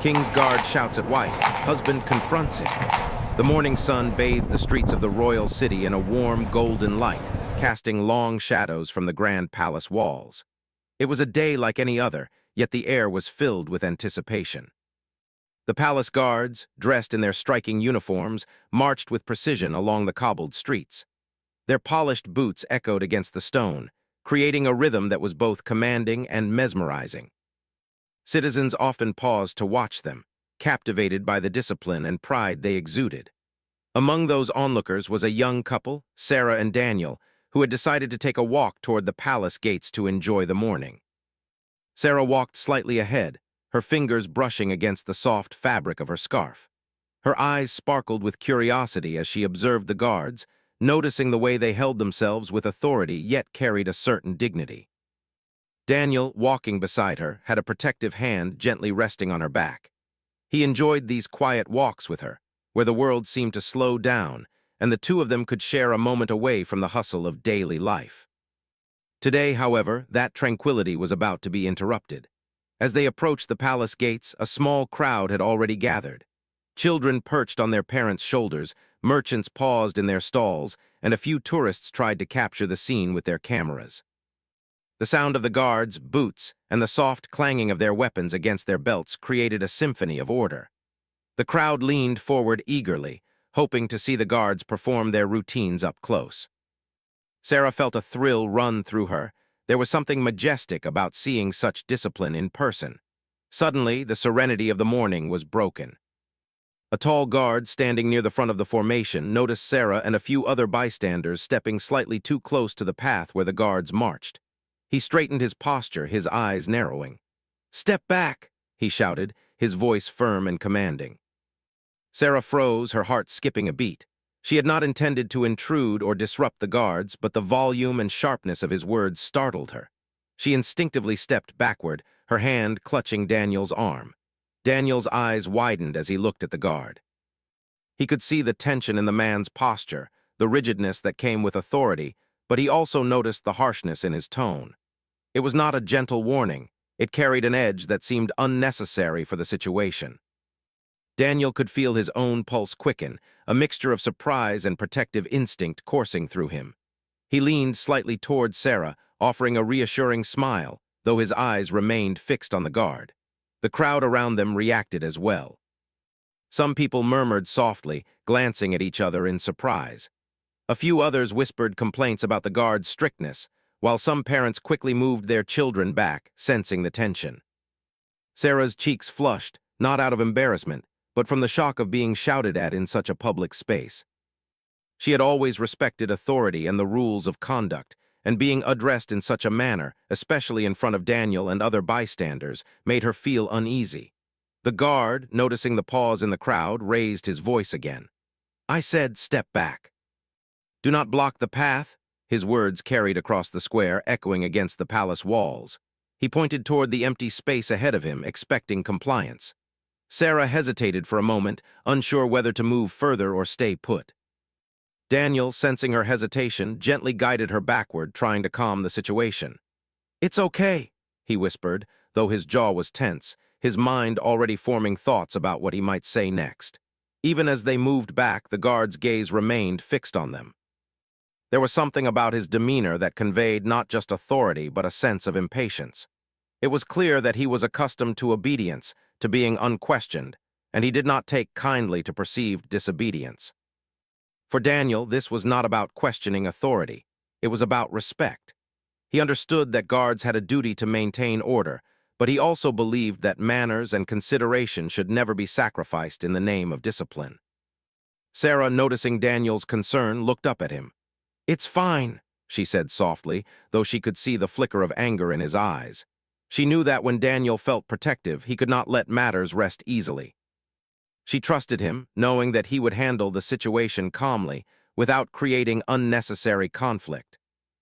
King's guard shouts at wife. Husband confronts him. The morning sun bathed the streets of the royal city in a warm, golden light, casting long shadows from the grand palace walls. It was a day like any other, yet the air was filled with anticipation. The palace guards, dressed in their striking uniforms, marched with precision along the cobbled streets. Their polished boots echoed against the stone, creating a rhythm that was both commanding and mesmerizing. Citizens often paused to watch them, captivated by the discipline and pride they exuded. Among those onlookers was a young couple, Sarah and Daniel, who had decided to take a walk toward the palace gates to enjoy the morning. Sarah walked slightly ahead, her fingers brushing against the soft fabric of her scarf. Her eyes sparkled with curiosity as she observed the guards, noticing the way they held themselves with authority yet carried a certain dignity. Daniel, walking beside her, had a protective hand gently resting on her back. He enjoyed these quiet walks with her, where the world seemed to slow down, and the two of them could share a moment away from the hustle of daily life. Today, however, that tranquility was about to be interrupted. As they approached the palace gates, a small crowd had already gathered. Children perched on their parents' shoulders, merchants paused in their stalls, and a few tourists tried to capture the scene with their cameras. The sound of the guards' boots and the soft clanging of their weapons against their belts created a symphony of order. The crowd leaned forward eagerly, hoping to see the guards perform their routines up close. Sarah felt a thrill run through her. There was something majestic about seeing such discipline in person. Suddenly, the serenity of the morning was broken. A tall guard standing near the front of the formation noticed Sarah and a few other bystanders stepping slightly too close to the path where the guards marched. He straightened his posture, his eyes narrowing. "Step back," he shouted, his voice firm and commanding. Sarah froze, her heart skipping a beat. She had not intended to intrude or disrupt the guards, but the volume and sharpness of his words startled her. She instinctively stepped backward, her hand clutching Daniel's arm. Daniel's eyes widened as he looked at the guard. He could see the tension in the man's posture, the rigidness that came with authority, but he also noticed the harshness in his tone. It was not a gentle warning. It carried an edge that seemed unnecessary for the situation. Daniel could feel his own pulse quicken, a mixture of surprise and protective instinct coursing through him. He leaned slightly toward Sarah, offering a reassuring smile, though his eyes remained fixed on the guard. The crowd around them reacted as well. Some people murmured softly, glancing at each other in surprise. A few others whispered complaints about the guard's strictness, while some parents quickly moved their children back, sensing the tension. Sarah's cheeks flushed, not out of embarrassment, but from the shock of being shouted at in such a public space. She had always respected authority and the rules of conduct, and being addressed in such a manner, especially in front of Daniel and other bystanders, made her feel uneasy. The guard, noticing the pause in the crowd, raised his voice again. "I said step back. Do not block the path," his words carried across the square, echoing against the palace walls. He pointed toward the empty space ahead of him, expecting compliance. Sarah hesitated for a moment, unsure whether to move further or stay put. Daniel, sensing her hesitation, gently guided her backward, trying to calm the situation. "It's okay," he whispered, though his jaw was tense, his mind already forming thoughts about what he might say next. Even as they moved back, the guard's gaze remained fixed on them. There was something about his demeanor that conveyed not just authority but a sense of impatience. It was clear that he was accustomed to obedience, to being unquestioned, and he did not take kindly to perceived disobedience. For Daniel, this was not about questioning authority. It was about respect. He understood that guards had a duty to maintain order, but he also believed that manners and consideration should never be sacrificed in the name of discipline. Sarah, noticing Daniel's concern, looked up at him. "It's fine," she said softly, though she could see the flicker of anger in his eyes. She knew that when Daniel felt protective, he could not let matters rest easily. She trusted him, knowing that he would handle the situation calmly, without creating unnecessary conflict.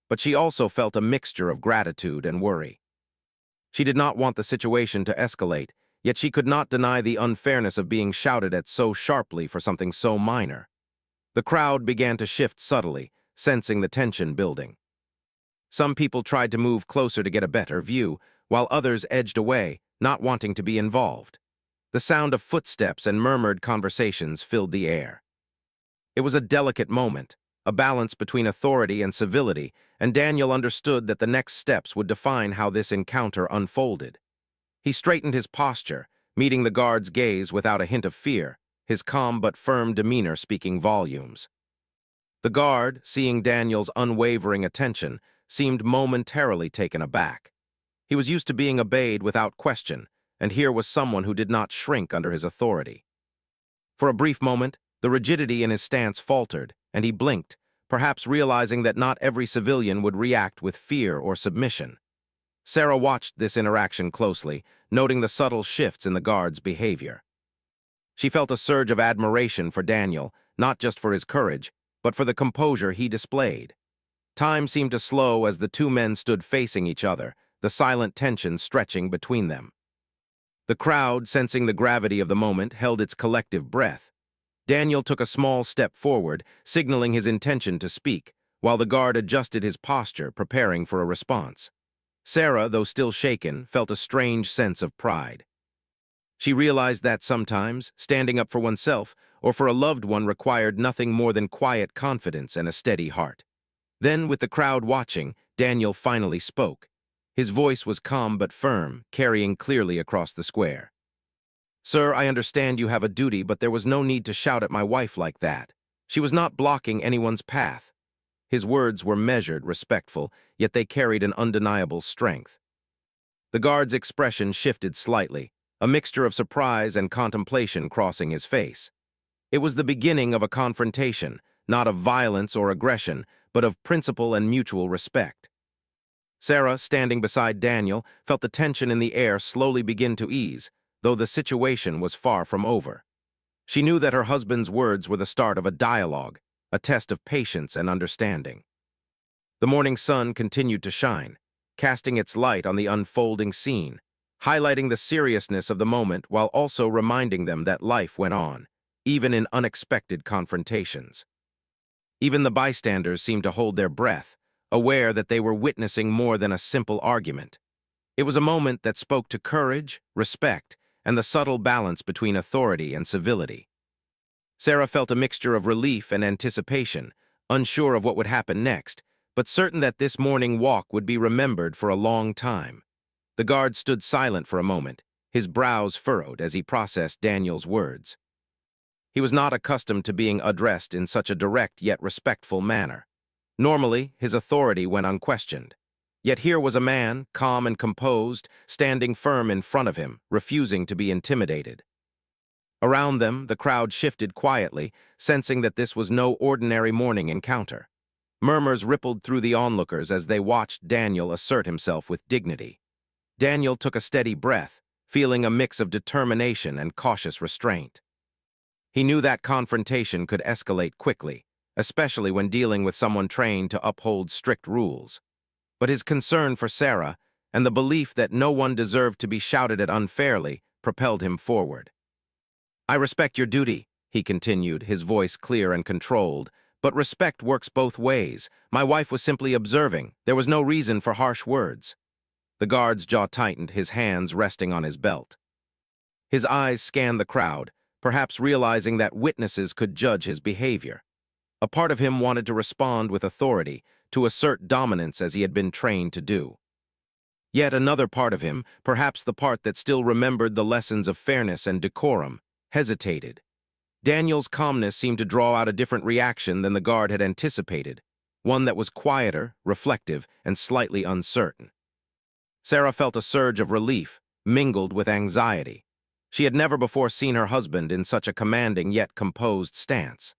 But she also felt a mixture of gratitude and worry. She did not want the situation to escalate, yet she could not deny the unfairness of being shouted at so sharply for something so minor. The crowd began to shift subtly, sensing the tension building. Some people tried to move closer to get a better view, while others edged away, not wanting to be involved. The sound of footsteps and murmured conversations filled the air. It was a delicate moment, a balance between authority and civility, and Daniel understood that the next steps would define how this encounter unfolded. He straightened his posture, meeting the guard's gaze without a hint of fear, his calm but firm demeanor speaking volumes. The guard, seeing Daniel's unwavering attention, seemed momentarily taken aback. He was used to being obeyed without question, and here was someone who did not shrink under his authority. For a brief moment, the rigidity in his stance faltered, and he blinked, perhaps realizing that not every civilian would react with fear or submission. Sarah watched this interaction closely, noting the subtle shifts in the guard's behavior. She felt a surge of admiration for Daniel, not just for his courage, but for the composure he displayed. Time seemed to slow as the two men stood facing each other, the silent tension stretching between them. The crowd, sensing the gravity of the moment, held its collective breath. Daniel took a small step forward, signaling his intention to speak, while the guard adjusted his posture, preparing for a response. Sarah, though still shaken, felt a strange sense of pride. She realized that sometimes, standing up for oneself or for a loved one required nothing more than quiet confidence and a steady heart. Then, with the crowd watching, Daniel finally spoke. His voice was calm but firm, carrying clearly across the square. "Sir, I understand you have a duty, but there was no need to shout at my wife like that. She was not blocking anyone's path." His words were measured, respectful, yet they carried an undeniable strength. The guard's expression shifted slightly, a mixture of surprise and contemplation crossing his face. It was the beginning of a confrontation, not of violence or aggression, but of principle and mutual respect. Sarah, standing beside Daniel, felt the tension in the air slowly begin to ease, though the situation was far from over. She knew that her husband's words were the start of a dialogue, a test of patience and understanding. The morning sun continued to shine, casting its light on the unfolding scene, highlighting the seriousness of the moment while also reminding them that life went on, even in unexpected confrontations. Even the bystanders seemed to hold their breath, aware that they were witnessing more than a simple argument. It was a moment that spoke to courage, respect, and the subtle balance between authority and civility. Sarah felt a mixture of relief and anticipation, unsure of what would happen next, but certain that this morning walk would be remembered for a long time. The guard stood silent for a moment, his brows furrowed as he processed Daniel's words. He was not accustomed to being addressed in such a direct yet respectful manner. Normally, his authority went unquestioned. Yet here was a man, calm and composed, standing firm in front of him, refusing to be intimidated. Around them, the crowd shifted quietly, sensing that this was no ordinary morning encounter. Murmurs rippled through the onlookers as they watched Daniel assert himself with dignity. Daniel took a steady breath, feeling a mix of determination and cautious restraint. He knew that confrontation could escalate quickly, especially when dealing with someone trained to uphold strict rules. But his concern for Sarah, and the belief that no one deserved to be shouted at unfairly, propelled him forward. "I respect your duty," he continued, his voice clear and controlled, "but respect works both ways. My wife was simply observing. There was no reason for harsh words." The guard's jaw tightened, his hands resting on his belt. His eyes scanned the crowd, perhaps realizing that witnesses could judge his behavior. A part of him wanted to respond with authority, to assert dominance as he had been trained to do. Yet another part of him, perhaps the part that still remembered the lessons of fairness and decorum, hesitated. Daniel's calmness seemed to draw out a different reaction than the guard had anticipated, one that was quieter, reflective, and slightly uncertain. Sarah felt a surge of relief, mingled with anxiety. She had never before seen her husband in such a commanding yet composed stance.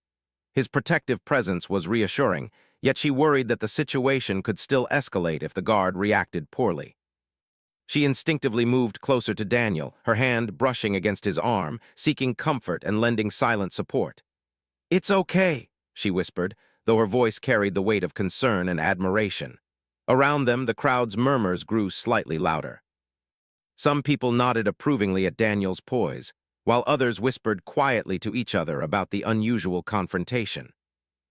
His protective presence was reassuring, yet she worried that the situation could still escalate if the guard reacted poorly. She instinctively moved closer to Daniel, her hand brushing against his arm, seeking comfort and lending silent support. "It's okay," she whispered, though her voice carried the weight of concern and admiration. Around them, the crowd's murmurs grew slightly louder. Some people nodded approvingly at Daniel's poise, while others whispered quietly to each other about the unusual confrontation.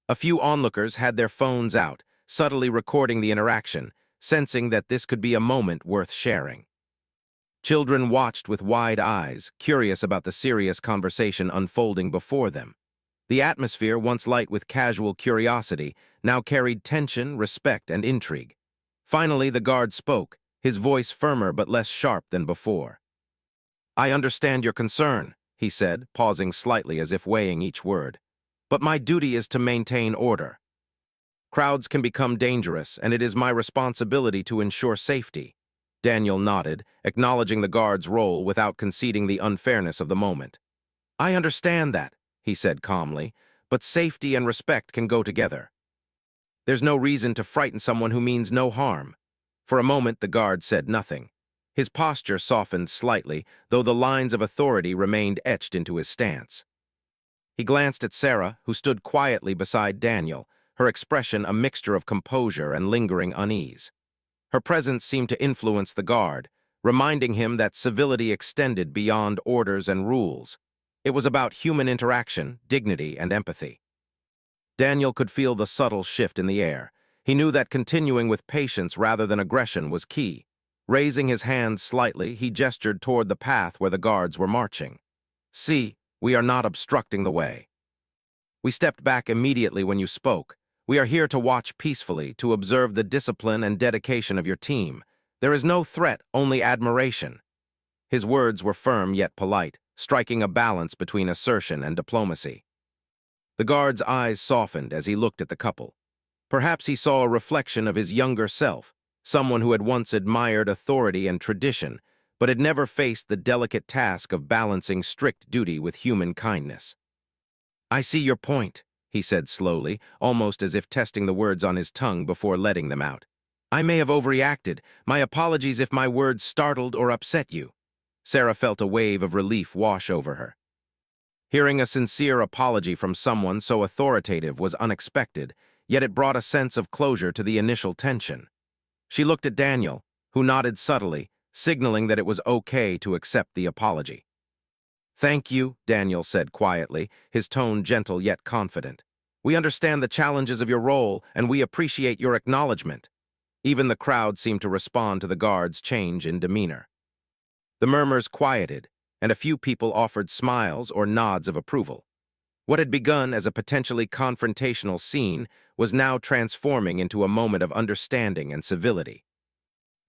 A few onlookers had their phones out, subtly recording the interaction, sensing that this could be a moment worth sharing. Children watched with wide eyes, curious about the serious conversation unfolding before them. The atmosphere, once light with casual curiosity, now carried tension, respect, and intrigue. Finally, the guard spoke, his voice firmer but less sharp than before. "I understand your concern," he said, pausing slightly as if weighing each word. "But my duty is to maintain order. Crowds can become dangerous, and it is my responsibility to ensure safety." Daniel nodded, acknowledging the guard's role without conceding the unfairness of the moment. "I understand that," he said calmly, "but safety and respect can go together. There's no reason to frighten someone who means no harm." For a moment, the guard said nothing. His posture softened slightly, though the lines of authority remained etched into his stance. He glanced at Sarah, who stood quietly beside Daniel, her expression a mixture of composure and lingering unease. Her presence seemed to influence the guard, reminding him that civility extended beyond orders and rules. It was about human interaction, dignity, and empathy. Daniel could feel the subtle shift in the air. He knew that continuing with patience rather than aggression was key. Raising his hand slightly, he gestured toward the path where the guards were marching. "See, we are not obstructing the way. We stepped back immediately when you spoke. We are here to watch peacefully, to observe the discipline and dedication of your team. There is no threat, only admiration." His words were firm yet polite, striking a balance between assertion and diplomacy. The guard's eyes softened as he looked at the couple. Perhaps he saw a reflection of his younger self, someone who had once admired authority and tradition, but had never faced the delicate task of balancing strict duty with human kindness. "I see your point," he said slowly, almost as if testing the words on his tongue before letting them out. "I may have overreacted. My apologies if my words startled or upset you." Sarah felt a wave of relief wash over her. Hearing a sincere apology from someone so authoritative was unexpected, yet it brought a sense of closure to the initial tension. She looked at Daniel, who nodded subtly, signaling that it was okay to accept the apology. "Thank you," Daniel said quietly, his tone gentle yet confident. "We understand the challenges of your role, and we appreciate your acknowledgement." Even the crowd seemed to respond to the guard's change in demeanor. The murmurs quieted, and a few people offered smiles or nods of approval. What had begun as a potentially confrontational scene was now transforming into a moment of understanding and civility.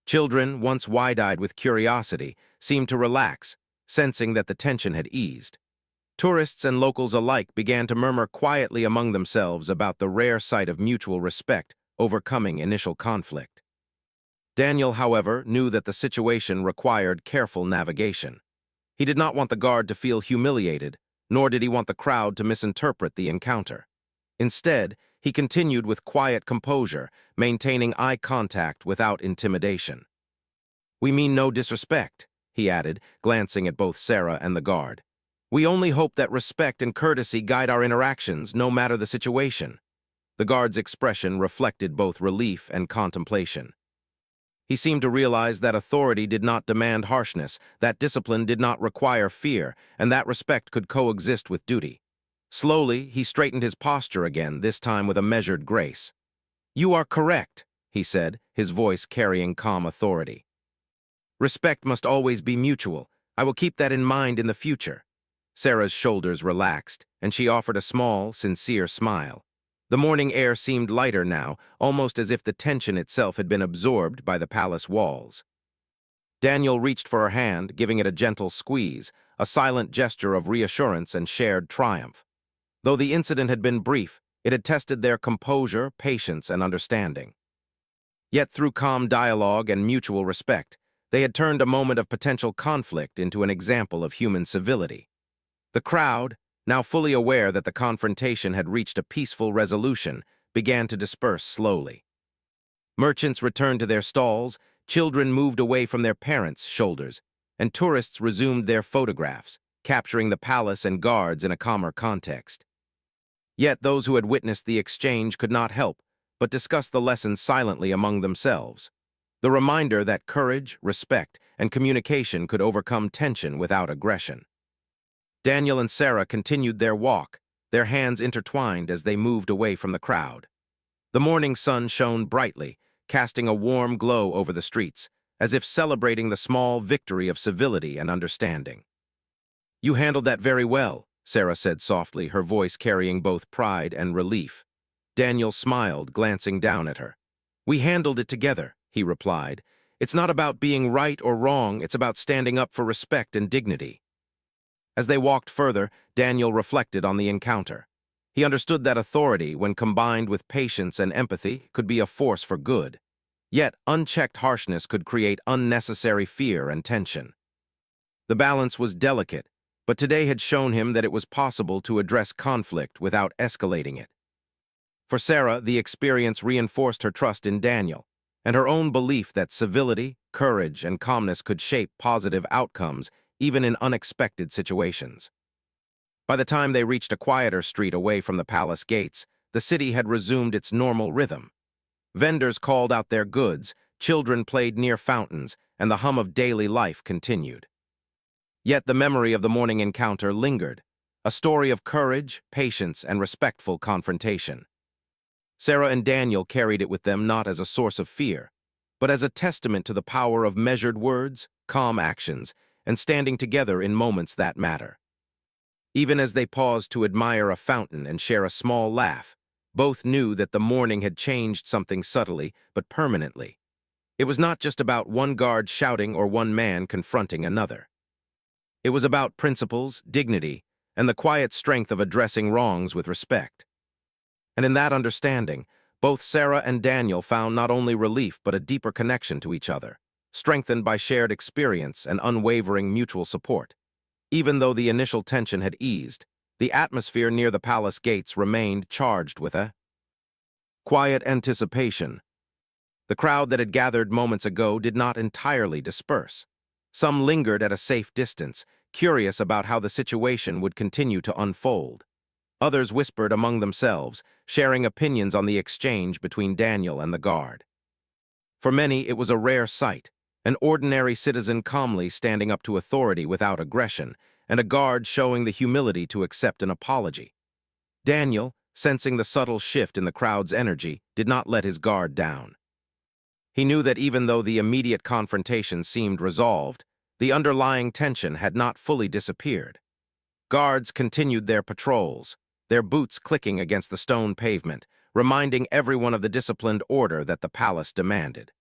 Children, once wide-eyed with curiosity, seemed to relax, sensing that the tension had eased. Tourists and locals alike began to murmur quietly among themselves about the rare sight of mutual respect overcoming initial conflict. Daniel, however, knew that the situation required careful navigation. He did not want the guard to feel humiliated, nor did he want the crowd to misinterpret the encounter. Instead, he continued with quiet composure, maintaining eye contact without intimidation. "We mean no disrespect," he added, glancing at both Sarah and the guard. "We only hope that respect and courtesy guide our interactions, no matter the situation." The guard's expression reflected both relief and contemplation. He seemed to realize that authority did not demand harshness, that discipline did not require fear, and that respect could coexist with duty. Slowly, he straightened his posture again, this time with a measured grace. "You are correct," he said, his voice carrying calm authority. "Respect must always be mutual. I will keep that in mind in the future." Sarah's shoulders relaxed, and she offered a small, sincere smile. The morning air seemed lighter now, almost as if the tension itself had been absorbed by the palace walls. Daniel reached for her hand, giving it a gentle squeeze, a silent gesture of reassurance and shared triumph. Though the incident had been brief, it had tested their composure, patience, and understanding. Yet through calm dialogue and mutual respect, they had turned a moment of potential conflict into an example of human civility. The crowd, now fully aware that the confrontation had reached a peaceful resolution, began to disperse slowly. Merchants returned to their stalls, children moved away from their parents' shoulders, and tourists resumed their photographs, capturing the palace and guards in a calmer context. Yet those who had witnessed the exchange could not help but discuss the lesson silently among themselves. The reminder that courage, respect, and communication could overcome tension without aggression. Daniel and Sarah continued their walk, their hands intertwined as they moved away from the crowd. The morning sun shone brightly, casting a warm glow over the streets, as if celebrating the small victory of civility and understanding. "You handled that very well," Sarah said softly, her voice carrying both pride and relief. Daniel smiled, glancing down at her. "We handled it together," he replied. "It's not about being right or wrong, it's about standing up for respect and dignity." As they walked further, Daniel reflected on the encounter. He understood that authority, when combined with patience and empathy, could be a force for good. Yet, unchecked harshness could create unnecessary fear and tension. The balance was delicate, but today had shown him that it was possible to address conflict without escalating it. For Sarah, the experience reinforced her trust in Daniel, and her own belief that civility, courage, and calmness could shape positive outcomes even in unexpected situations. By the time they reached a quieter street away from the palace gates, the city had resumed its normal rhythm. Vendors called out their goods, children played near fountains, and the hum of daily life continued. Yet the memory of the morning encounter lingered, a story of courage, patience, and respectful confrontation. Sarah and Daniel carried it with them not as a source of fear, but as a testament to the power of measured words, calm actions, and standing together in moments that matter. Even as they paused to admire a fountain and share a small laugh, both knew that the morning had changed something subtly but permanently. It was not just about one guard shouting or one man confronting another. It was about principles, dignity, and the quiet strength of addressing wrongs with respect. And in that understanding, both Sarah and Daniel found not only relief but a deeper connection to each other, strengthened by shared experience and unwavering mutual support. Even though the initial tension had eased, the atmosphere near the palace gates remained charged with a quiet anticipation. The crowd that had gathered moments ago did not entirely disperse. Some lingered at a safe distance, curious about how the situation would continue to unfold. Others whispered among themselves, sharing opinions on the exchange between Daniel and the guard. For many, it was a rare sight, an ordinary citizen calmly standing up to authority without aggression, and a guard showing the humility to accept an apology. Daniel, sensing the subtle shift in the crowd's energy, did not let his guard down. He knew that even though the immediate confrontation seemed resolved, the underlying tension had not fully disappeared. Guards continued their patrols, their boots clicking against the stone pavement, reminding everyone of the disciplined order that the palace demanded.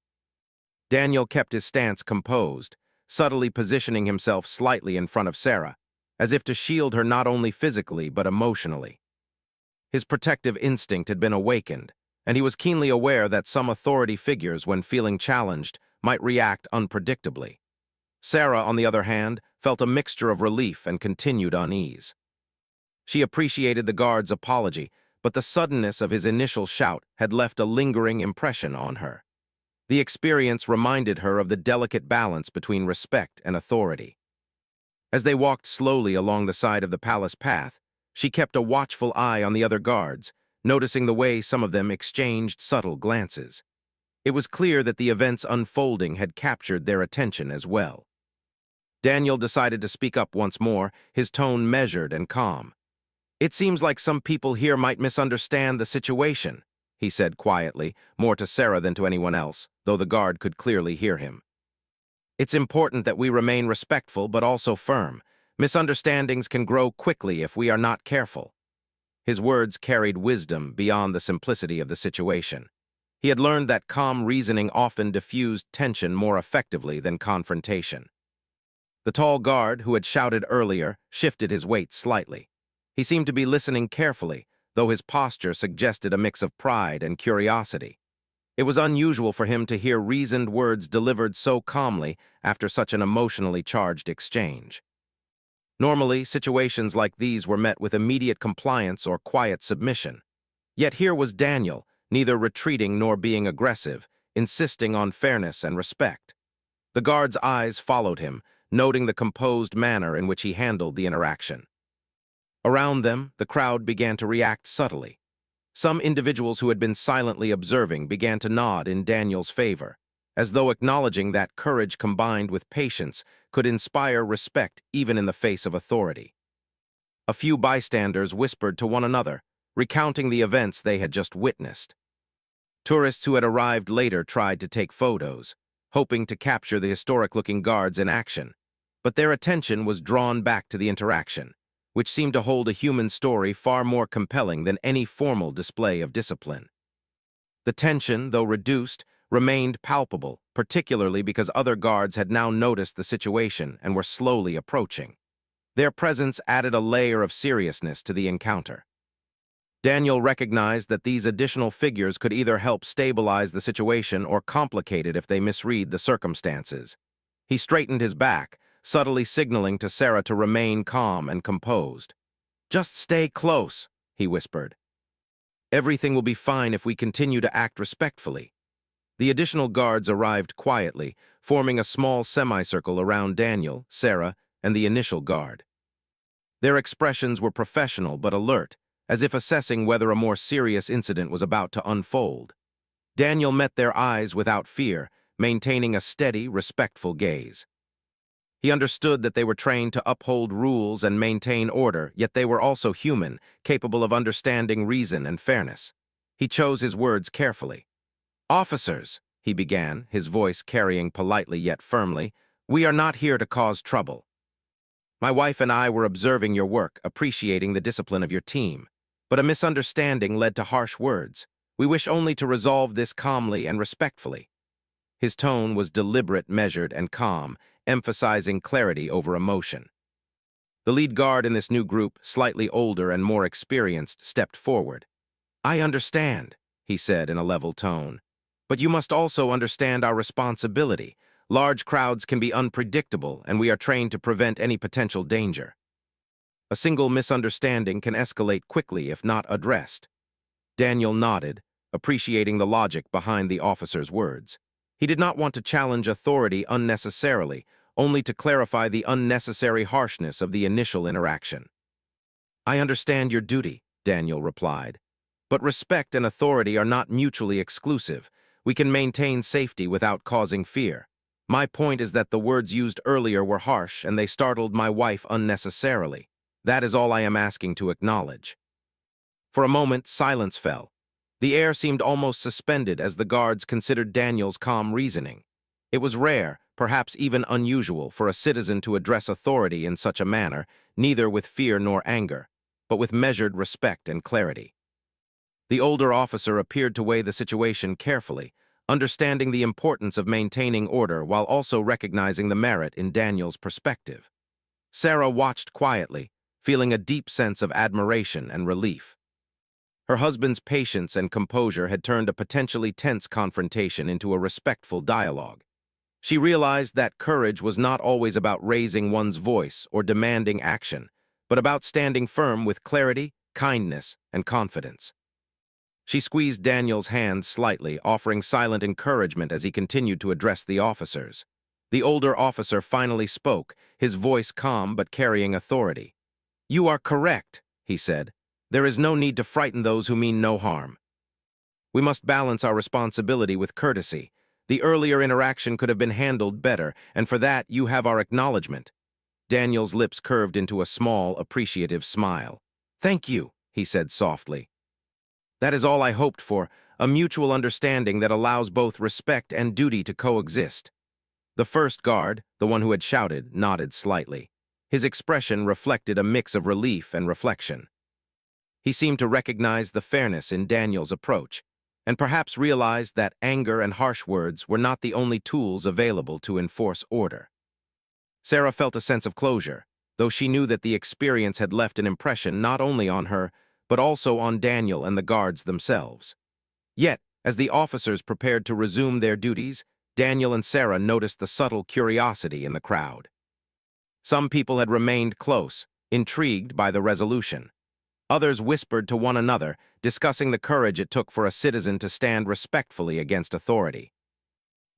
Daniel kept his stance composed, subtly positioning himself slightly in front of Sarah, as if to shield her not only physically but emotionally. His protective instinct had been awakened, and he was keenly aware that some authority figures, when feeling challenged, might react unpredictably. Sarah, on the other hand, felt a mixture of relief and continued unease. She appreciated the guard's apology, but the suddenness of his initial shout had left a lingering impression on her. The experience reminded her of the delicate balance between respect and authority. As they walked slowly along the side of the palace path, she kept a watchful eye on the other guards, noticing the way some of them exchanged subtle glances. It was clear that the events unfolding had captured their attention as well. Daniel decided to speak up once more, his tone measured and calm. "It seems like some people here might misunderstand the situation," he said quietly, more to Sarah than to anyone else, though the guard could clearly hear him. "It's important that we remain respectful but also firm. Misunderstandings can grow quickly if we are not careful." His words carried wisdom beyond the simplicity of the situation. He had learned that calm reasoning often diffused tension more effectively than confrontation. The tall guard, who had shouted earlier, shifted his weight slightly. He seemed to be listening carefully, though his posture suggested a mix of pride and curiosity. It was unusual for him to hear reasoned words delivered so calmly after such an emotionally charged exchange. Normally, situations like these were met with immediate compliance or quiet submission. Yet here was Daniel, neither retreating nor being aggressive, insisting on fairness and respect. The guard's eyes followed him, noting the composed manner in which he handled the interaction. Around them, the crowd began to react subtly. Some individuals who had been silently observing began to nod in Daniel's favor, as though acknowledging that courage combined with patience could inspire respect even in the face of authority. A few bystanders whispered to one another, recounting the events they had just witnessed. Tourists who had arrived later tried to take photos, hoping to capture the historic-looking guards in action. But their attention was drawn back to the interaction, which seemed to hold a human story far more compelling than any formal display of discipline. The tension, though reduced, remained palpable, particularly because other guards had now noticed the situation and were slowly approaching. Their presence added a layer of seriousness to the encounter. Daniel recognized that these additional figures could either help stabilize the situation or complicate it if they misread the circumstances. He straightened his back, subtly signaling to Sarah to remain calm and composed. "Just stay close," he whispered. "Everything will be fine if we continue to act respectfully." The additional guards arrived quietly, forming a small semicircle around Daniel, Sarah, and the initial guard. Their expressions were professional but alert, as if assessing whether a more serious incident was about to unfold. Daniel met their eyes without fear, maintaining a steady, respectful gaze. He understood that they were trained to uphold rules and maintain order, yet they were also human, capable of understanding reason and fairness. He chose his words carefully. "Officers," he began, his voice carrying politely yet firmly, "we are not here to cause trouble. My wife and I were observing your work, appreciating the discipline of your team. But a misunderstanding led to harsh words. We wish only to resolve this calmly and respectfully." His tone was deliberate, measured, and calm, emphasizing clarity over emotion. The lead guard in this new group, slightly older and more experienced, stepped forward. "I understand," he said in a level tone. "But you must also understand our responsibility. Large crowds can be unpredictable, and we are trained to prevent any potential danger. A single misunderstanding can escalate quickly if not addressed." Daniel nodded, appreciating the logic behind the officer's words. He did not want to challenge authority unnecessarily, only to clarify the unnecessary harshness of the initial interaction. "I understand your duty," Daniel replied. "But respect and authority are not mutually exclusive. We can maintain safety without causing fear. My point is that the words used earlier were harsh and they startled my wife unnecessarily. That is all I am asking to acknowledge." For a moment, silence fell. The air seemed almost suspended as the guards considered Daniel's calm reasoning. It was rare, perhaps even unusual, for a citizen to address authority in such a manner, neither with fear nor anger, but with measured respect and clarity. The older officer appeared to weigh the situation carefully, understanding the importance of maintaining order while also recognizing the merit in Daniel's perspective. Sarah watched quietly, feeling a deep sense of admiration and relief. Her husband's patience and composure had turned a potentially tense confrontation into a respectful dialogue. She realized that courage was not always about raising one's voice or demanding action, but about standing firm with clarity, kindness, and confidence. She squeezed Daniel's hand slightly, offering silent encouragement as he continued to address the officers. The older officer finally spoke, his voice calm but carrying authority. "You are correct," he said. "There is no need to frighten those who mean no harm. We must balance our responsibility with courtesy. The earlier interaction could have been handled better, and for that you have our acknowledgement." Daniel's lips curved into a small, appreciative smile. "Thank you," he said softly. "That is all I hoped for, a mutual understanding that allows both respect and duty to coexist." The first guard, the one who had shouted, nodded slightly. His expression reflected a mix of relief and reflection. He seemed to recognize the fairness in Daniel's approach, and perhaps realized that anger and harsh words were not the only tools available to enforce order. Sarah felt a sense of closure, though she knew that the experience had left an impression not only on her, but also on Daniel and the guards themselves. Yet, as the officers prepared to resume their duties, Daniel and Sarah noticed the subtle curiosity in the crowd. Some people had remained close, intrigued by the resolution. Others whispered to one another, discussing the courage it took for a citizen to stand respectfully against authority.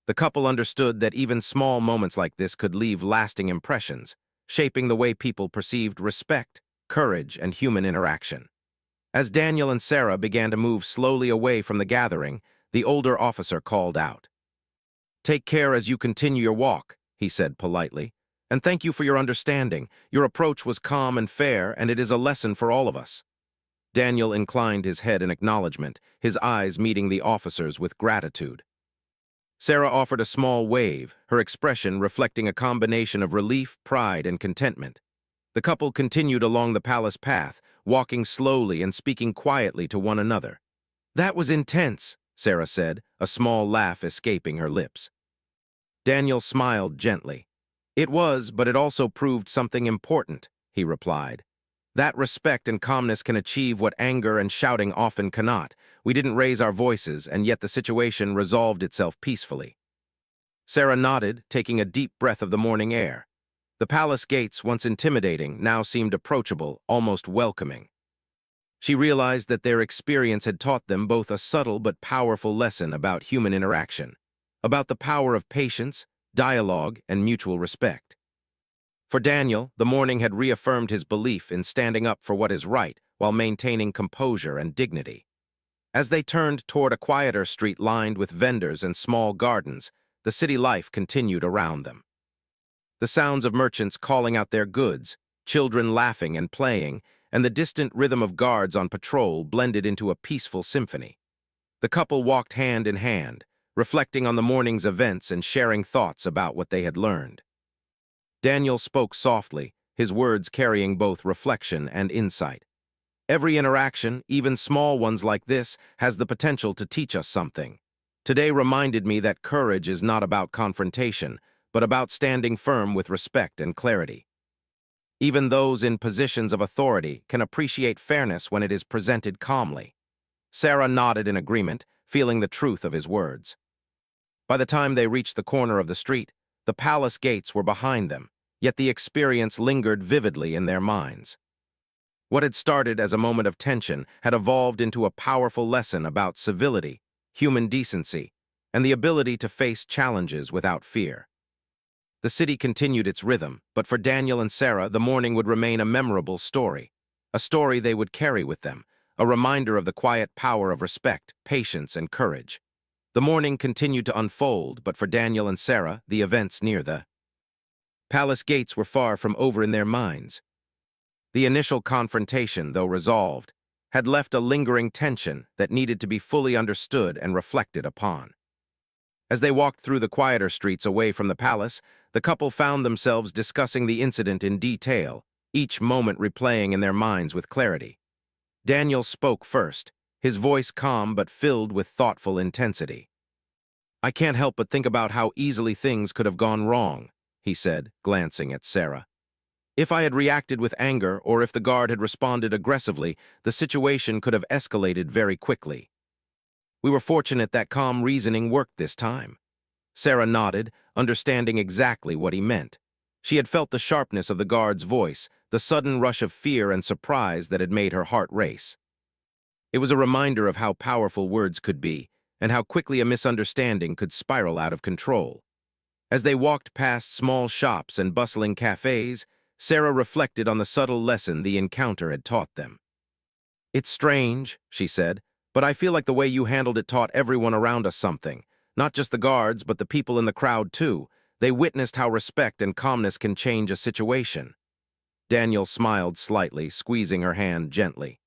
The couple understood that even small moments like this could leave lasting impressions, shaping the way people perceived respect, courage, and human interaction. As Daniel and Sarah began to move slowly away from the gathering, the older officer called out. "Take care as you continue your walk," he said politely, "and thank you for your understanding. Your approach was calm and fair, and it is a lesson for all of us." Daniel inclined his head in acknowledgement, his eyes meeting the officer's with gratitude. Sarah offered a small wave, her expression reflecting a combination of relief, pride, and contentment. The couple continued along the palace path, walking slowly and speaking quietly to one another. "That was intense," Sarah said, a small laugh escaping her lips. Daniel smiled gently. "It was, but it also proved something important," he replied. "That respect and calmness can achieve what anger and shouting often cannot. We didn't raise our voices, and yet the situation resolved itself peacefully." Sarah nodded, taking a deep breath of the morning air. The palace gates, once intimidating, now seemed approachable, almost welcoming. She realized that their experience had taught them both a subtle but powerful lesson about human interaction, about the power of patience, dialogue, and mutual respect. For Daniel, the morning had reaffirmed his belief in standing up for what is right while maintaining composure and dignity. As they turned toward a quieter street lined with vendors and small gardens, the city life continued around them. The sounds of merchants calling out their goods, children laughing and playing, and the distant rhythm of guards on patrol blended into a peaceful symphony. The couple walked hand in hand, reflecting on the morning's events and sharing thoughts about what they had learned. Daniel spoke softly, his words carrying both reflection and insight. "Every interaction, even small ones like this, has the potential to teach us something. Today reminded me that courage is not about confrontation, but about standing firm with respect and clarity. Even those in positions of authority can appreciate fairness when it is presented calmly." Sarah nodded in agreement, feeling the truth of his words. By the time they reached the corner of the street, the palace gates were behind them, yet the experience lingered vividly in their minds. What had started as a moment of tension had evolved into a powerful lesson about civility, human decency, and the ability to face challenges without fear. The city continued its rhythm, but for Daniel and Sarah, the morning would remain a memorable story, a story they would carry with them, a reminder of the quiet power of respect, patience, and courage. The morning continued to unfold, but for Daniel and Sarah, the events near the palace gates were far from over in their minds. The initial confrontation, though resolved, had left a lingering tension that needed to be fully understood and reflected upon. As they walked through the quieter streets away from the palace, the couple found themselves discussing the incident in detail, each moment replaying in their minds with clarity. Daniel spoke first, his voice calm but filled with thoughtful intensity. "I can't help but think about how easily things could have gone wrong," he said, glancing at Sarah. "If I had reacted with anger or if the guard had responded aggressively, the situation could have escalated very quickly. We were fortunate that calm reasoning worked this time." Sarah nodded, understanding exactly what he meant. She had felt the sharpness of the guard's voice, the sudden rush of fear and surprise that had made her heart race. It was a reminder of how powerful words could be, and how quickly a misunderstanding could spiral out of control. As they walked past small shops and bustling cafes, Sarah reflected on the subtle lesson the encounter had taught them. "It's strange," she said, "but I feel like the way you handled it taught everyone around us something. Not just the guards, but the people in the crowd, too. They witnessed how respect and calmness can change a situation." Daniel smiled slightly, squeezing her hand gently.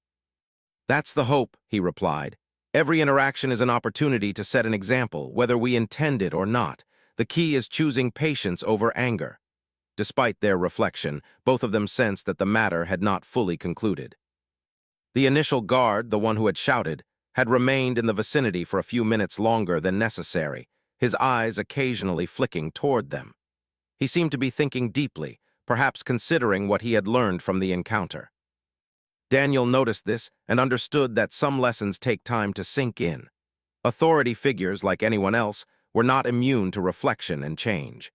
"That's the hope," he replied. "Every interaction is an opportunity to set an example, whether we intend it or not. The key is choosing patience over anger." Despite their reflection, both of them sensed that the matter had not fully concluded. The initial guard, the one who had shouted, had remained in the vicinity for a few minutes longer than necessary, his eyes occasionally flicking toward them. He seemed to be thinking deeply, perhaps considering what he had learned from the encounter. Daniel noticed this and understood that some lessons take time to sink in. Authority figures, like anyone else, were not immune to reflection and change.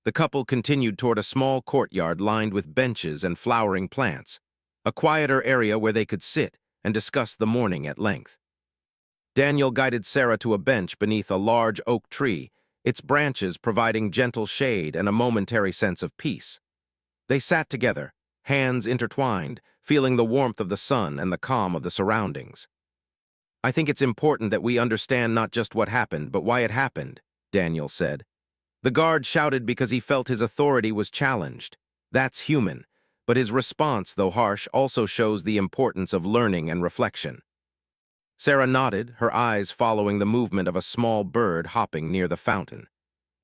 The couple continued toward a small courtyard lined with benches and flowering plants, a quieter area where they could sit and discuss the morning at length. Daniel guided Sarah to a bench beneath a large oak tree, its branches providing gentle shade and a momentary sense of peace. They sat together, hands intertwined, feeling the warmth of the sun and the calm of the surroundings. "I think it's important that we understand not just what happened, but why it happened," Daniel said. "The guard shouted because he felt his authority was challenged. That's human, but his response, though harsh, also shows the importance of learning and reflection." Sarah nodded, her eyes following the movement of a small bird hopping near the fountain.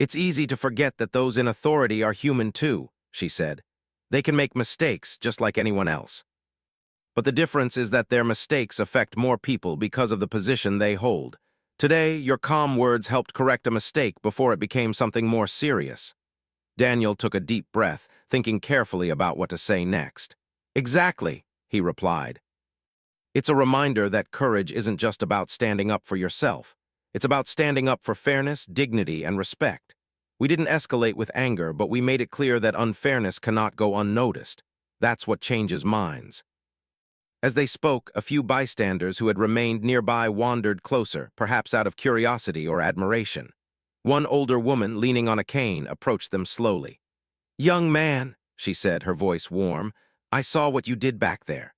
"It's easy to forget that those in authority are human too," she said. "They can make mistakes just like anyone else. But the difference is that their mistakes affect more people because of the position they hold. Today, your calm words helped correct a mistake before it became something more serious." Daniel took a deep breath, thinking carefully about what to say next. "Exactly," he replied. "It's a reminder that courage isn't just about standing up for yourself. It's about standing up for fairness, dignity, and respect. We didn't escalate with anger, but we made it clear that unfairness cannot go unnoticed. That's what changes minds." As they spoke, a few bystanders who had remained nearby wandered closer, perhaps out of curiosity or admiration. One older woman, leaning on a cane, approached them slowly. "Young man," she said, her voice warm, "I saw what you did back there.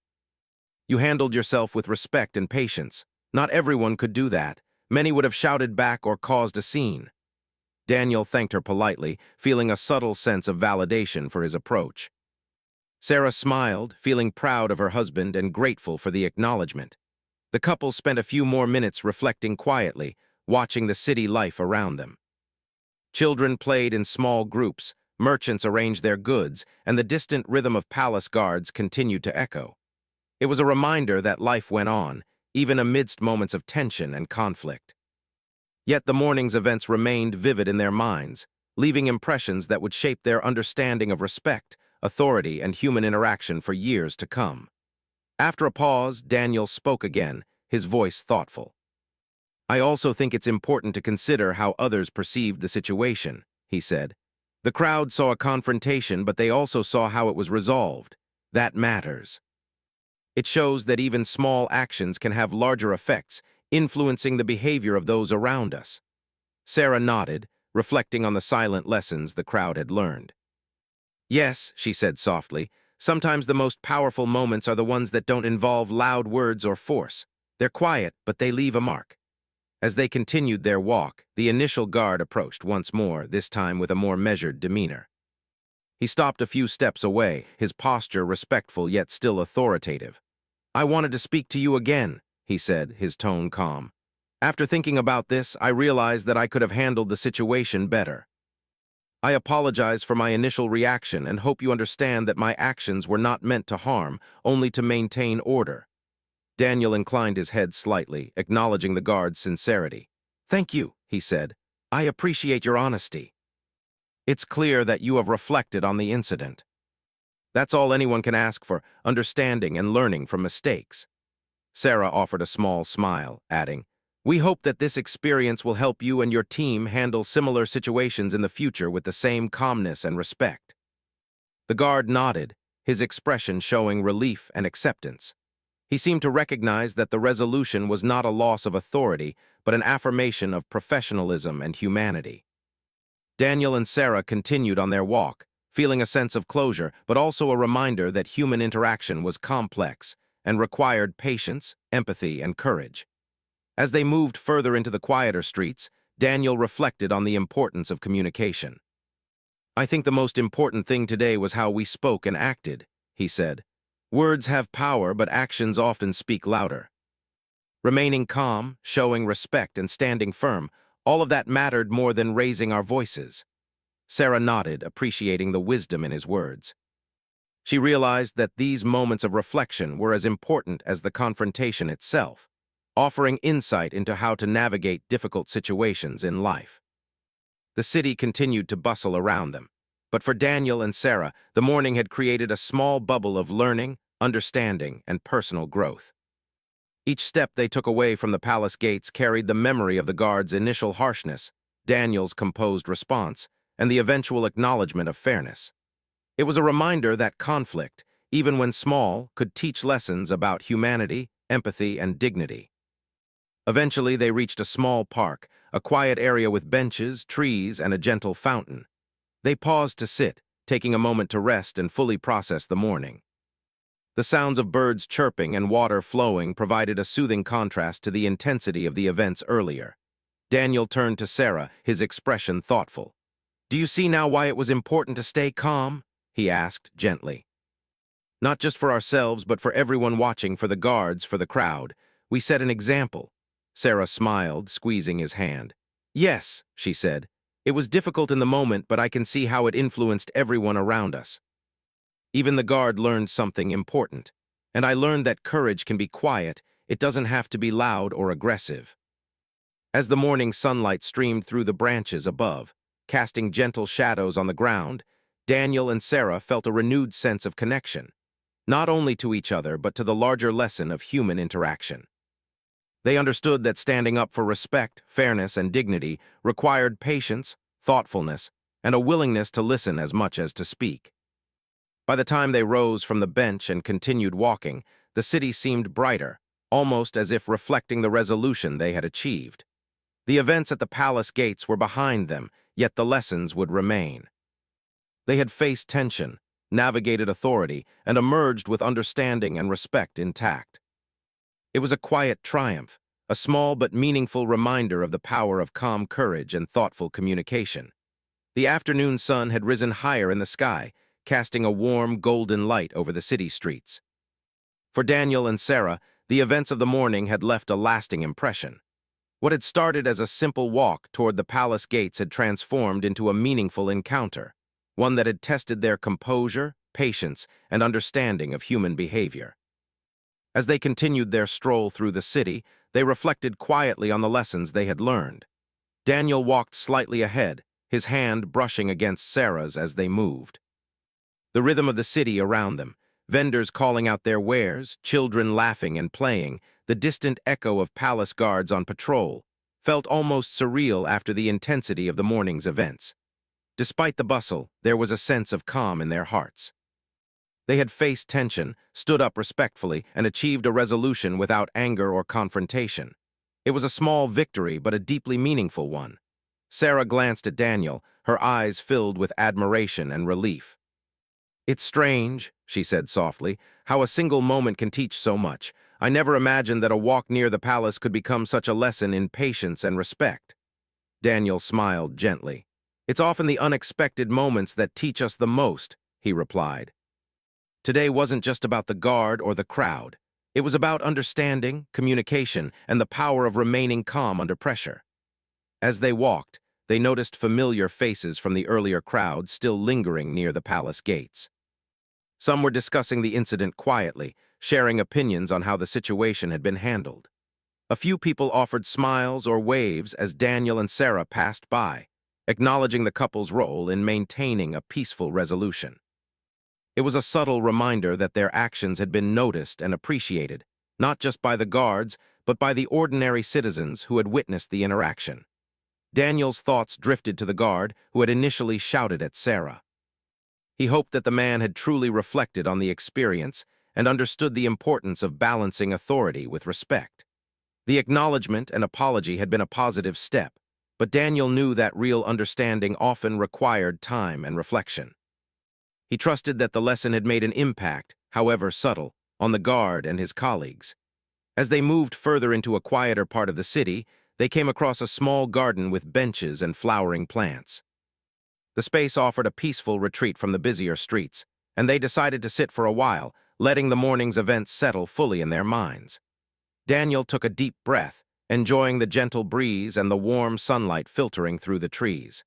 You handled yourself with respect and patience. Not everyone could do that. Many would have shouted back or caused a scene." Daniel thanked her politely, feeling a subtle sense of validation for his approach. Sarah smiled, feeling proud of her husband and grateful for the acknowledgement. The couple spent a few more minutes reflecting quietly, watching the city life around them. Children played in small groups, merchants arranged their goods, and the distant rhythm of palace guards continued to echo. It was a reminder that life went on, even amidst moments of tension and conflict. Yet the morning's events remained vivid in their minds, leaving impressions that would shape their understanding of respect, authority, and human interaction for years to come. After a pause, Daniel spoke again, his voice thoughtful. "I also think it's important to consider how others perceived the situation," he said. "The crowd saw a confrontation, but they also saw how it was resolved. That matters. It shows that even small actions can have larger effects, influencing the behavior of those around us." Sarah nodded, reflecting on the silent lessons the crowd had learned. "Yes," she said softly, "sometimes the most powerful moments are the ones that don't involve loud words or force. They're quiet, but they leave a mark." As they continued their walk, the initial guard approached once more, this time with a more measured demeanor. He stopped a few steps away, his posture respectful yet still authoritative. "I wanted to speak to you again," he said, his tone calm. "After thinking about this, I realized that I could have handled the situation better. I apologize for my initial reaction and hope you understand that my actions were not meant to harm, only to maintain order." Daniel inclined his head slightly, acknowledging the guard's sincerity. "Thank you," he said. "I appreciate your honesty. It's clear that you have reflected on the incident. That's all anyone can ask for, understanding and learning from mistakes." Sarah offered a small smile, adding, "We hope that this experience will help you and your team handle similar situations in the future with the same calmness and respect." The guard nodded, his expression showing relief and acceptance. He seemed to recognize that the resolution was not a loss of authority, but an affirmation of professionalism and humanity. Daniel and Sarah continued on their walk, feeling a sense of closure, but also a reminder that human interaction was complex and required patience, empathy, and courage. As they moved further into the quieter streets, Daniel reflected on the importance of communication. "I think the most important thing today was how we spoke and acted," he said. "Words have power, but actions often speak louder." Remaining calm, showing respect, and standing firm, all of that mattered more than raising our voices. Sarah nodded, appreciating the wisdom in his words. She realized that these moments of reflection were as important as the confrontation itself, offering insight into how to navigate difficult situations in life. The city continued to bustle around them, but for Daniel and Sarah, the morning had created a small bubble of learning, understanding, and personal growth. Each step they took away from the palace gates carried the memory of the guard's initial harshness, Daniel's composed response, and the eventual acknowledgement of fairness. It was a reminder that conflict, even when small, could teach lessons about humanity, empathy, and dignity. Eventually, they reached a small park, a quiet area with benches, trees, and a gentle fountain. They paused to sit, taking a moment to rest and fully process the morning. The sounds of birds chirping and water flowing provided a soothing contrast to the intensity of the events earlier. Daniel turned to Sarah, his expression thoughtful. "Do you see now why it was important to stay calm?" he asked gently. "Not just for ourselves, but for everyone watching, for the guards, for the crowd. We set an example. Sarah smiled, squeezing his hand. Yes, she said. It was difficult in the moment, but I can see how it influenced everyone around us. Even the guard learned something important. And I learned that courage can be quiet, it doesn't have to be loud or aggressive. As the morning sunlight streamed through the branches above, casting gentle shadows on the ground, Daniel and Sarah felt a renewed sense of connection, not only to each other but to the larger lesson of human interaction. They understood that standing up for respect, fairness, and dignity required patience, thoughtfulness, and a willingness to listen as much as to speak. By the time they rose from the bench and continued walking, the city seemed brighter, almost as if reflecting the resolution they had achieved. The events at the palace gates were behind them, yet the lessons would remain. They had faced tension, navigated authority, and emerged with understanding and respect intact. It was a quiet triumph, a small but meaningful reminder of the power of calm courage and thoughtful communication. The afternoon sun had risen higher in the sky, casting a warm, golden light over the city streets. For Daniel and Sarah, the events of the morning had left a lasting impression. What had started as a simple walk toward the palace gates had transformed into a meaningful encounter, one that had tested their composure, patience, and understanding of human behavior. As they continued their stroll through the city, they reflected quietly on the lessons they had learned. Daniel walked slightly ahead, his hand brushing against Sarah's as they moved. The rhythm of the city around them, vendors calling out their wares, children laughing and playing, the distant echo of palace guards on patrol, felt almost surreal after the intensity of the morning's events. Despite the bustle, there was a sense of calm in their hearts. They had faced tension, stood up respectfully, and achieved a resolution without anger or confrontation. It was a small victory, but a deeply meaningful one. Sarah glanced at Daniel, her eyes filled with admiration and relief. "It's strange," she said softly, "how a single moment can teach so much. I never imagined that a walk near the palace could become such a lesson in patience and respect." Daniel smiled gently. "It's often the unexpected moments that teach us the most," he replied. Today wasn't just about the guard or the crowd. It was about understanding, communication, and the power of remaining calm under pressure. As they walked, they noticed familiar faces from the earlier crowd still lingering near the palace gates. Some were discussing the incident quietly, sharing opinions on how the situation had been handled. A few people offered smiles or waves as Daniel and Sarah passed by, acknowledging the couple's role in maintaining a peaceful resolution. It was a subtle reminder that their actions had been noticed and appreciated, not just by the guards, but by the ordinary citizens who had witnessed the interaction. Daniel's thoughts drifted to the guard who had initially shouted at Sarah. He hoped that the man had truly reflected on the experience and understood the importance of balancing authority with respect. The acknowledgement and apology had been a positive step, but Daniel knew that real understanding often required time and reflection. He trusted that the lesson had made an impact, however subtle, on the guard and his colleagues. As they moved further into a quieter part of the city, they came across a small garden with benches and flowering plants. The space offered a peaceful retreat from the busier streets, and they decided to sit for a while, letting the morning's events settle fully in their minds. Daniel took a deep breath, enjoying the gentle breeze and the warm sunlight filtering through the trees.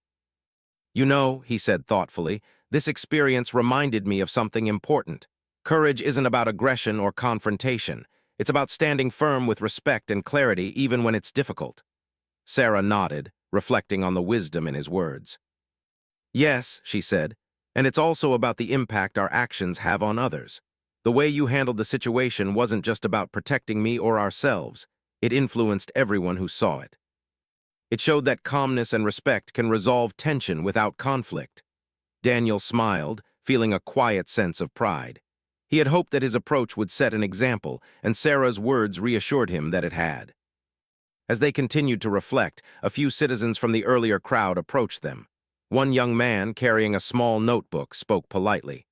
"You know," he said thoughtfully, "this experience reminded me of something important. Courage isn't about aggression or confrontation. It's about standing firm with respect and clarity even when it's difficult." Sarah nodded, reflecting on the wisdom in his words. "Yes," she said, "and it's also about the impact our actions have on others. The way you handled the situation wasn't just about protecting me or ourselves. It influenced everyone who saw it. It showed that calmness and respect can resolve tension without conflict." Daniel smiled, feeling a quiet sense of pride. He had hoped that his approach would set an example, and Sarah's words reassured him that it had. As they continued to reflect, a few citizens from the earlier crowd approached them. One young man, carrying a small notebook, spoke politely.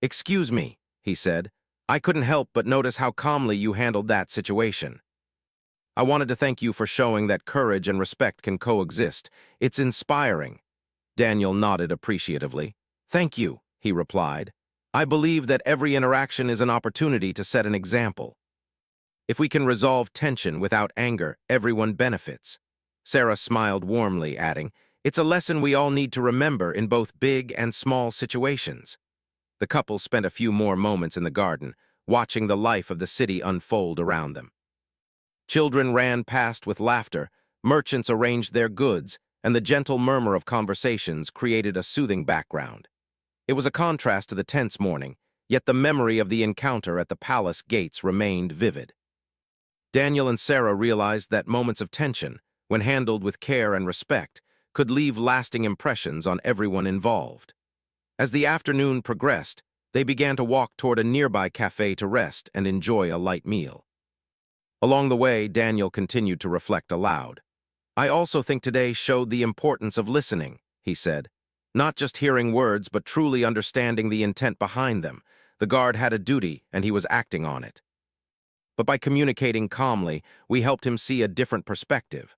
"Excuse me," he said. "I couldn't help but notice how calmly you handled that situation. I wanted to thank you for showing that courage and respect can coexist. It's inspiring." Daniel nodded appreciatively. "Thank you," he replied. "I believe that every interaction is an opportunity to set an example." If we can resolve tension without anger, everyone benefits. Sarah smiled warmly, adding, "It's a lesson we all need to remember in both big and small situations." The couple spent a few more moments in the garden, watching the life of the city unfold around them. Children ran past with laughter, merchants arranged their goods, and the gentle murmur of conversations created a soothing background. It was a contrast to the tense morning, yet the memory of the encounter at the palace gates remained vivid. Daniel and Sarah realized that moments of tension, when handled with care and respect, could leave lasting impressions on everyone involved. As the afternoon progressed, they began to walk toward a nearby cafe to rest and enjoy a light meal. Along the way, Daniel continued to reflect aloud. "I also think today showed the importance of listening," he said. "Not just hearing words, but truly understanding the intent behind them. The guard had a duty, and he was acting on it. But by communicating calmly, we helped him see a different perspective."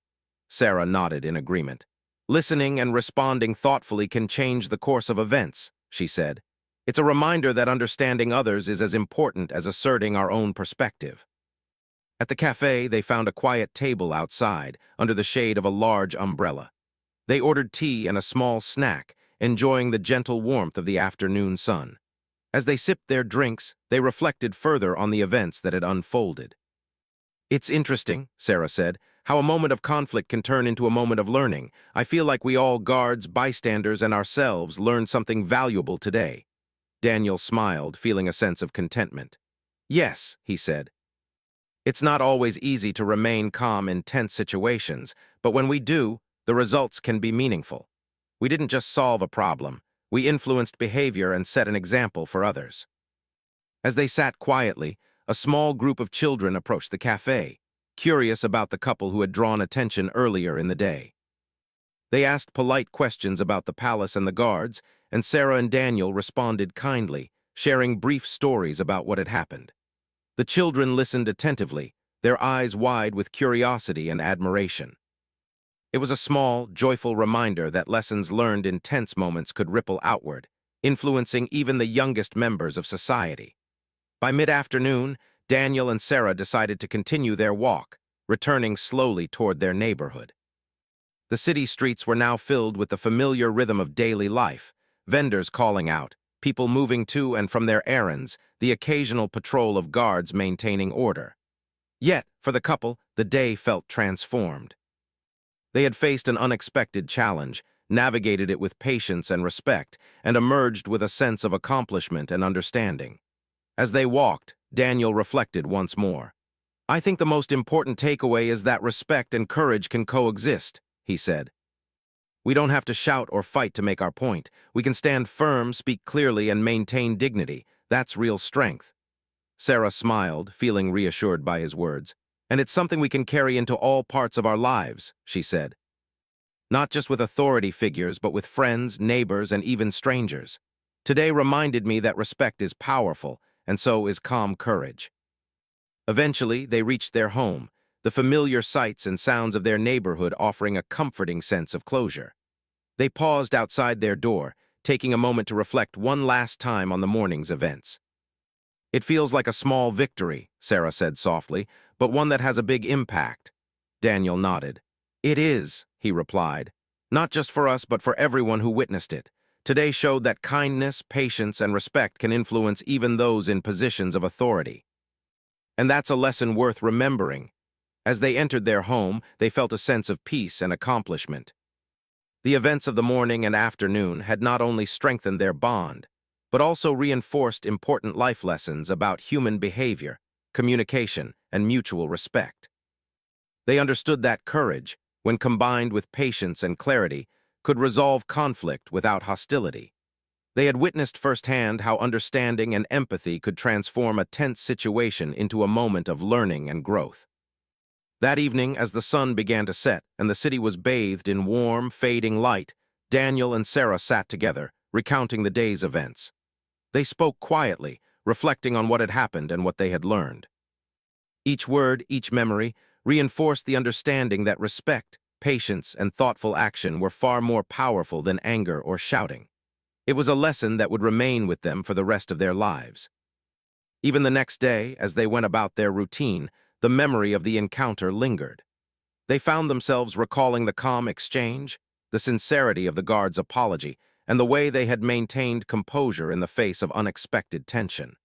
Sarah nodded in agreement. "Listening and responding thoughtfully can change the course of events," she said. "It's a reminder that understanding others is as important as asserting our own perspective." At the cafe, they found a quiet table outside, under the shade of a large umbrella. They ordered tea and a small snack, enjoying the gentle warmth of the afternoon sun. As they sipped their drinks, they reflected further on the events that had unfolded. "It's interesting," Sarah said, "how a moment of conflict can turn into a moment of learning. I feel like we all, guards, bystanders, and ourselves, learned something valuable today." Daniel smiled, feeling a sense of contentment. "Yes," he said. "It's not always easy to remain calm in tense situations, but when we do, the results can be meaningful. We didn't just solve a problem, we influenced behavior and set an example for others." As they sat quietly, a small group of children approached the cafe, curious about the couple who had drawn attention earlier in the day. They asked polite questions about the palace and the guards, and Sarah and Daniel responded kindly, sharing brief stories about what had happened. The children listened attentively, their eyes wide with curiosity and admiration. It was a small, joyful reminder that lessons learned in tense moments could ripple outward, influencing even the youngest members of society. By mid-afternoon, Daniel and Sarah decided to continue their walk, returning slowly toward their neighborhood. The city streets were now filled with the familiar rhythm of daily life, vendors calling out, people moving to and from their errands, the occasional patrol of guards maintaining order. Yet, for the couple, the day felt transformed. They had faced an unexpected challenge, navigated it with patience and respect, and emerged with a sense of accomplishment and understanding. As they walked, Daniel reflected once more. "I think the most important takeaway is that respect and courage can coexist," he said. "We don't have to shout or fight to make our point. We can stand firm, speak clearly, and maintain dignity. That's real strength." Sarah smiled, feeling reassured by his words. "And it's something we can carry into all parts of our lives," she said. "Not just with authority figures, but with friends, neighbors, and even strangers. Today reminded me that respect is powerful, and so is calm courage." Eventually, they reached their home, the familiar sights and sounds of their neighborhood offering a comforting sense of closure. They paused outside their door, taking a moment to reflect one last time on the morning's events. "It feels like a small victory," Sarah said softly, "but one that has a big impact." Daniel nodded. "It is," he replied, "not just for us, but for everyone who witnessed it. Today showed that kindness, patience, and respect can influence even those in positions of authority. And that's a lesson worth remembering." As they entered their home, they felt a sense of peace and accomplishment. The events of the morning and afternoon had not only strengthened their bond, but also reinforced important life lessons about human behavior, communication, and mutual respect. They understood that courage, when combined with patience and clarity, could resolve conflict without hostility. They had witnessed firsthand how understanding and empathy could transform a tense situation into a moment of learning and growth. That evening, as the sun began to set and the city was bathed in warm, fading light, Daniel and Sarah sat together, recounting the day's events. They spoke quietly, reflecting on what had happened and what they had learned. Each word, each memory, reinforced the understanding that respect, patience, and thoughtful action were far more powerful than anger or shouting. It was a lesson that would remain with them for the rest of their lives. Even the next day, as they went about their routine, the memory of the encounter lingered. They found themselves recalling the calm exchange, the sincerity of the guard's apology, and the way they had maintained composure in the face of unexpected tension.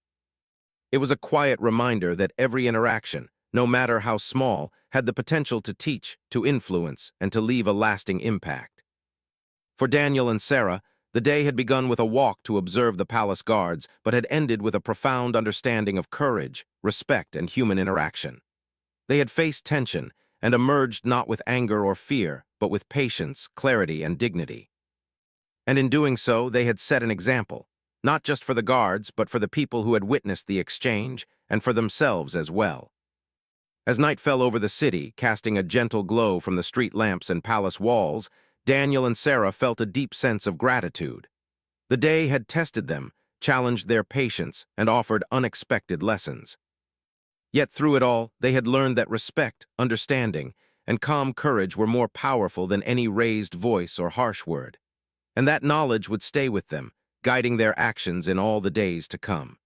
It was a quiet reminder that every interaction, no matter how small, had the potential to teach, to influence, and to leave a lasting impact. For Daniel and Sarah, the day had begun with a walk to observe the palace guards, but had ended with a profound understanding of courage, respect, and human interaction. They had faced tension and emerged not with anger or fear, but with patience, clarity, and dignity. And in doing so, they had set an example, not just for the guards, but for the people who had witnessed the exchange, and for themselves as well. As night fell over the city, casting a gentle glow from the street lamps and palace walls, Daniel and Sarah felt a deep sense of gratitude. The day had tested them, challenged their patience, and offered unexpected lessons. Yet through it all, they had learned that respect, understanding, and calm courage were more powerful than any raised voice or harsh word. And that knowledge would stay with them, guiding their actions in all the days to come.